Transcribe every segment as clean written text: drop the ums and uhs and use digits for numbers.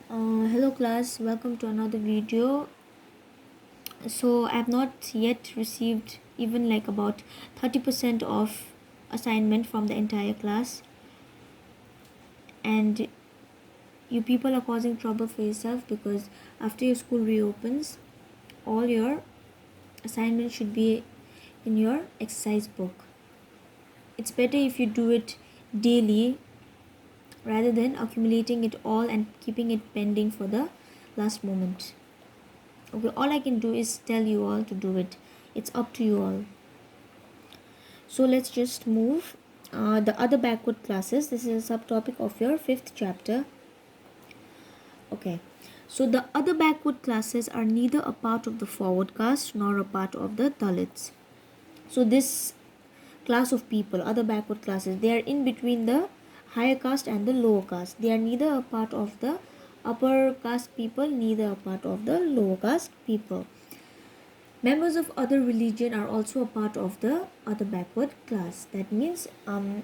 Hello class, welcome to another video. So I have not yet received even like about 30% of assignment from the entire class, and you people are causing trouble for yourself because after your school reopens, all your assignments should be in your exercise book. It's better if you do it daily rather than accumulating it all and keeping it pending for the last moment. Okay, all I can do is tell you all to do it. It's up to you all. So let's just move. The other backward classes. This is a subtopic of your fifth chapter. Okay. So the other backward classes are neither a part of the forward caste nor a part of the Dalits. So this class of people, other backward classes, they are in between the higher caste and the lower caste. They are neither a part of the upper caste people, neither a part of the lower caste people. Members of other religion are also a part of the other backward class. That means, not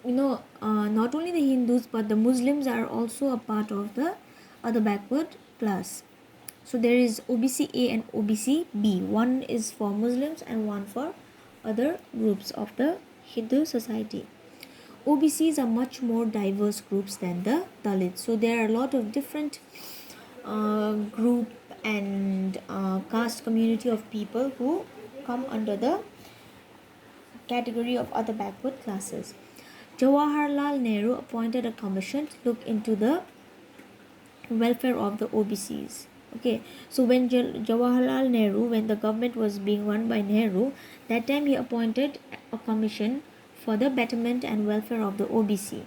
only the Hindus but the Muslims are also a part of the other backward class. So there is OBC A and OBC B. One is for Muslims and one for other groups of the Hindu society. OBCs are much more diverse groups than the Dalits. So there are a lot of different group and caste community of people who come under the category of other backward classes. Jawaharlal Nehru appointed a commission to look into the welfare of the OBCs. Okay, so when Jawaharlal Nehru, when the government was being run by Nehru, that time he appointed a commission for the betterment and welfare of the OBC.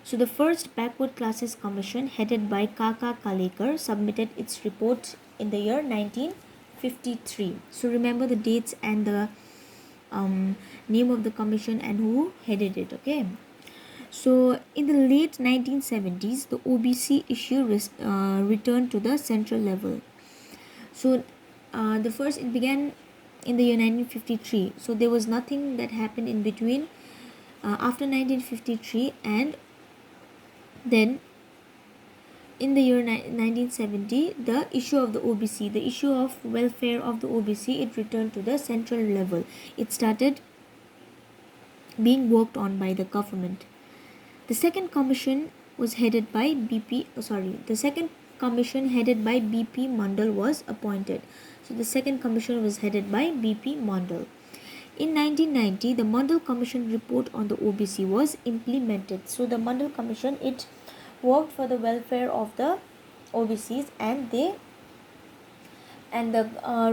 So the first Backward Classes Commission, headed by Kaka Kalekar, submitted its report in the year 1953. So remember the dates and the name of the commission and who headed it. Okay. So in the late 1970s, the OBC issue returned to the central level. So it began in the year 1953. So there was nothing that happened in between after 1953, and then in the year 1970, the issue of the OBC, the issue of welfare of the OBC, it returned to the central level. It started being worked on by the government. The second commission was headed by The second commission headed by BP Mandal was appointed. So the second commission was headed by BP Mandal. In 1990, the Mandal Commission report on the OBC was implemented. So the Mandal Commission, it worked for the welfare of the OBCs, and the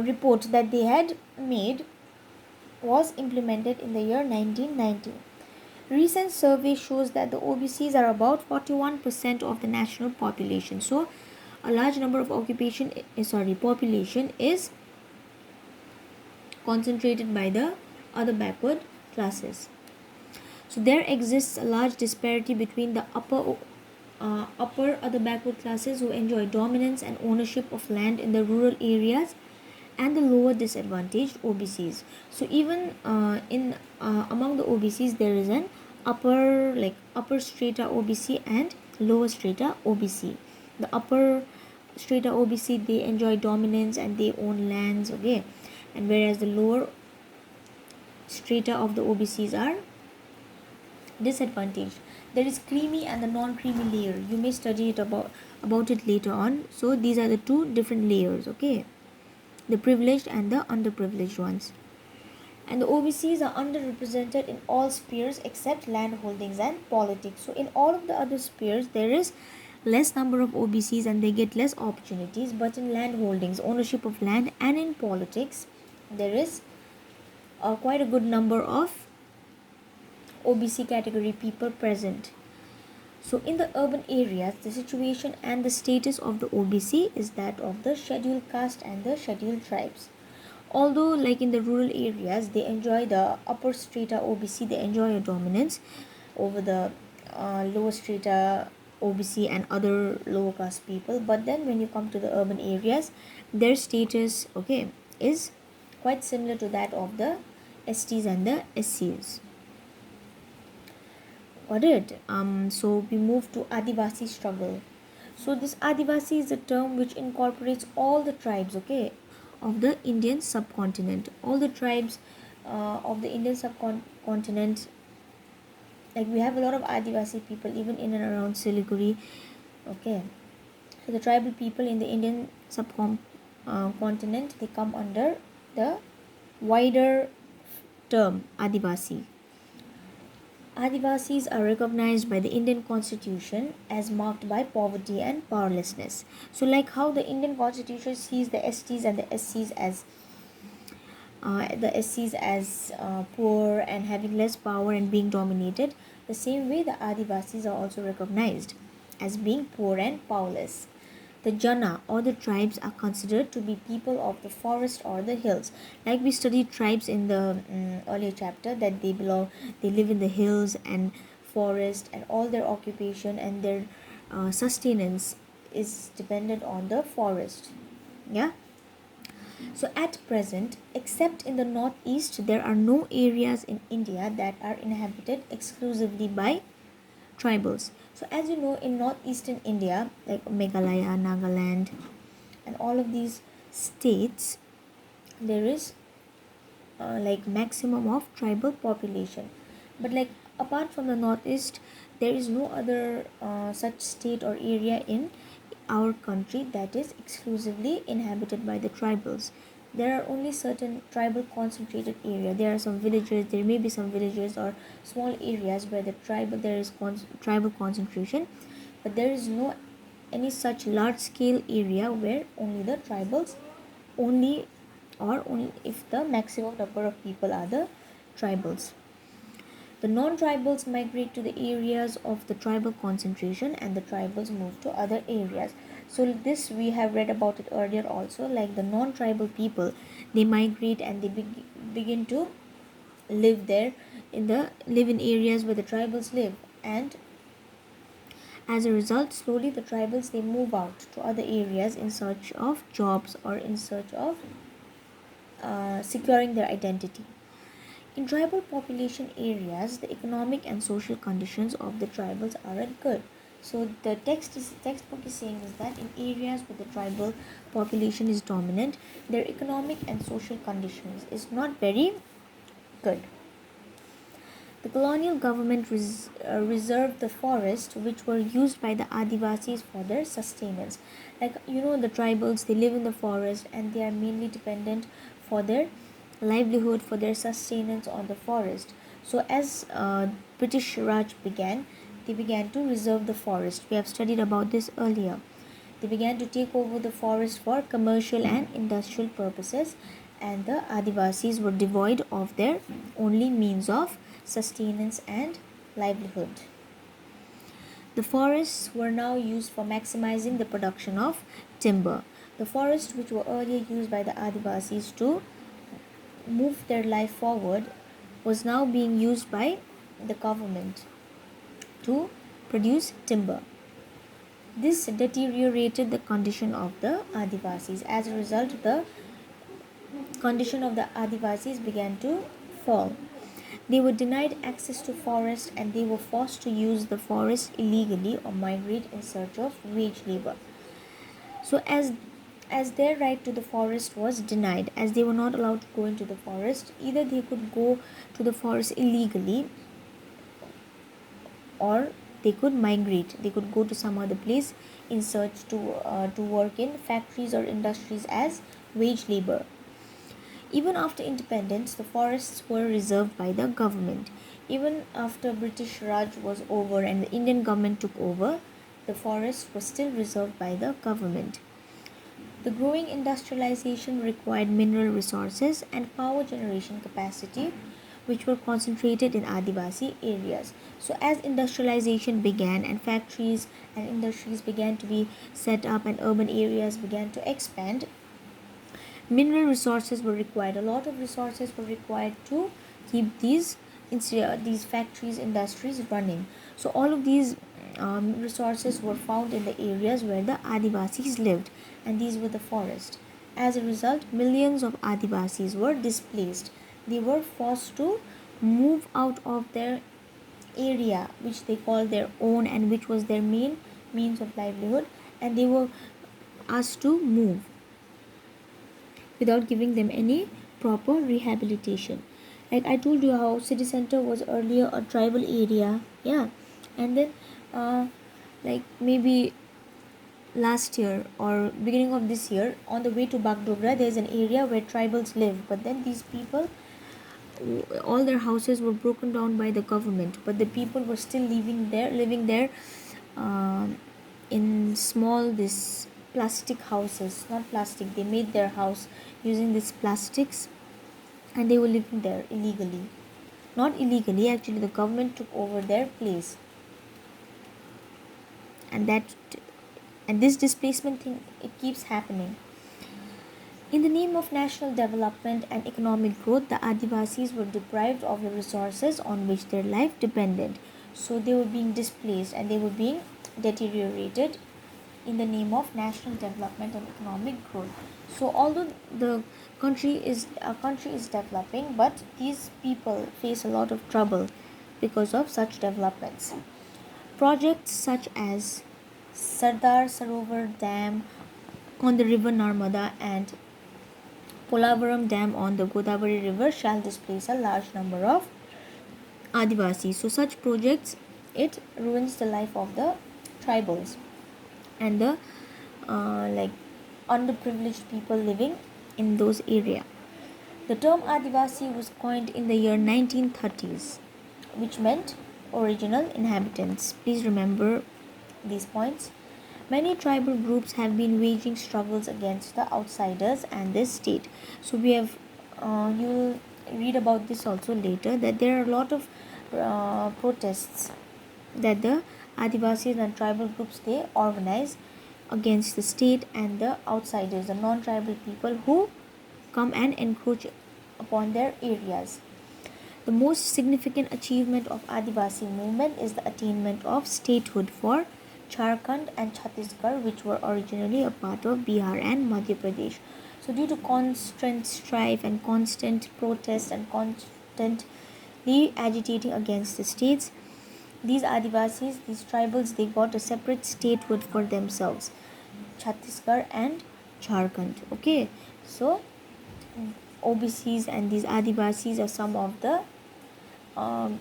report that they had made was implemented in the year 1990. Recent survey shows that the OBCs are about 41% of the national population. So a large number of population is concentrated by the other backward classes. So there exists a large disparity between the upper other backward classes who enjoy dominance and ownership of land in the rural areas, and the lower disadvantaged OBCs. So even in among the OBCs, there is an upper strata OBC and lower strata OBC. The upper strata OBC, they enjoy dominance and they own lands, okay, and whereas the lower strata of the OBCs are disadvantaged. There is creamy and the non-creamy layer. You may study it about it later on. So these are the two different layers, okay, the privileged and the underprivileged ones. And the OBCs are underrepresented in all spheres except land holdings and politics. So in all of the other spheres, there is less number of OBCs and they get less opportunities, but in land holdings, ownership of land, and in politics, there is quite a good number of OBC category people present. So in the urban areas, the situation and the status of the OBC is that of the scheduled caste and the scheduled tribes. Although like in the rural areas, they enjoy the upper strata OBC, they enjoy a dominance over the lower strata OBC and other lower caste people. But then when you come to the urban areas, their status, okay, is quite similar to that of the STs and the SCs. Got it? So we move to Adivasi struggle. So this Adivasi is a term which incorporates all the tribes, okay, of the Indian subcontinent. All the tribes of the Indian subcontinent, like we have a lot of Adivasi people even in and around Siliguri, okay. So the tribal people in the Indian subcontinent, they come under the wider term Adivasi. Adivasis are recognized by the Indian constitution as marked by poverty and powerlessness. So, like how the Indian constitution sees the STs and the SCs as poor and having less power and being dominated, the same way the Adivasis are also recognized as being poor and powerless. The Jana or the tribes are considered to be people of the forest or the hills. Like we studied tribes in the earlier chapter, that they live in the hills and forest, and all their occupation and their sustenance is dependent on the forest. Yeah. So at present, except in the northeast, there are no areas in India that are inhabited exclusively by tribals. So as you know, in northeastern India, like Meghalaya, Nagaland, and all of these states, there is like maximum of tribal population. But like apart from the northeast, there is no other such state or area in our country that is exclusively inhabited by the tribals. There are only certain tribal concentrated area. There are some villages, there may be some villages or small areas where there is tribal concentration, but there is no any such large scale area where only the tribals only, or only if the maximum number of people are the tribals. The non-tribals migrate to the areas of the tribal concentration, and the tribals move to other areas. So this we have read about it earlier also, like the non-tribal people, they migrate and they begin to live there live in areas where the tribals live, and as a result, slowly the tribals, they move out to other areas in search of jobs or in search of securing their identity. In tribal population areas, the economic and social conditions of the tribals aren't good. So the textbook is saying is that in areas where the tribal population is dominant, their economic and social conditions is not very good. The colonial government reserved the forests which were used by the Adivasis for their sustenance. Like you know, the tribals, they live in the forest and they are mainly dependent for their livelihood, for their sustenance on the forest. So as British Raj began, they began to reserve the forest. We have studied about this earlier. They began to take over the forest for commercial and industrial purposes, and the Adivasis were devoid of their only means of sustenance and livelihood. The forests were now used for maximizing the production of timber. The forests which were earlier used by the Adivasis to move their life forward was now being used by the government to produce timber. This deteriorated the condition of the Adivasis. As a result, the condition of the Adivasis began to fall. They were denied access to forest and they were forced to use the forest illegally or migrate in search of wage labor. So as their right to the forest was denied, as they were not allowed to go into the forest, either they could go to the forest illegally or they could migrate. They could go to some other place in search to work in factories or industries as wage labor. Even after independence, the forests were reserved by the government. Even after British Raj was over and the Indian government took over, the forests were still reserved by the government. The growing industrialization required mineral resources and power generation capacity, which were concentrated in Adivasi areas. So as industrialization began and factories and industries began to be set up and urban areas began to expand, mineral resources were required. A lot of resources were required to keep these factories, industries running. So all of these resources were found in the areas where the Adivasis lived, and these were the forests. As a result, millions of Adivasis were displaced. They were forced to move out of their area, which they called their own and which was their main means of livelihood, and they were asked to move without giving them any proper rehabilitation. Like I told you how city center was earlier a tribal area, yeah, and then like maybe last year or beginning of this year, on the way to Bagdogra there's an area where tribals live, but then these people, all their houses were broken down by the government, but the people were still living there um, in small this plastic houses, not plastic, they made their house using these plastics, and they were living there illegally. Not illegally, actually the government took over their place, and that and this displacement thing, it keeps happening. In the name of national development and economic growth, the Adivasis were deprived of the resources on which their life depended. So they were being displaced and they were being deteriorated in the name of national development and economic growth. So although the country is developing, but these people face a lot of trouble because of such developments. Projects such as Sardar Sarovar Dam on the river Narmada and Polavaram Dam on the Godavari River shall displace a large number of Adivasis. So such projects, it ruins the life of the tribals and the like underprivileged people living in those area. The term Adivasi was coined in the year 1930s, which meant original inhabitants. Please remember these points. Many tribal groups have been waging struggles against the outsiders and this state. So we have, you'll read about this also later, that there are a lot of protests that the Adivasis and tribal groups they organize against the state and the outsiders, the non-tribal people who come and encroach upon their areas. The most significant achievement of Adivasi movement is the attainment of statehood for Jharkhand and Chhattisgarh, which were originally a part of Bihar and Madhya Pradesh. So, due to constant strife and constant protest and constantly agitating against the states, these Adivasis, these tribals, they got a separate statehood for themselves, Chhattisgarh and Jharkhand. Okay, so OBCs and these Adivasis are some of the um,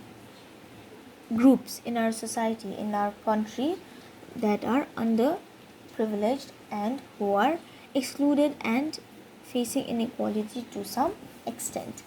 groups in our society, in our country, that are underprivileged and who are excluded and facing inequality to some extent.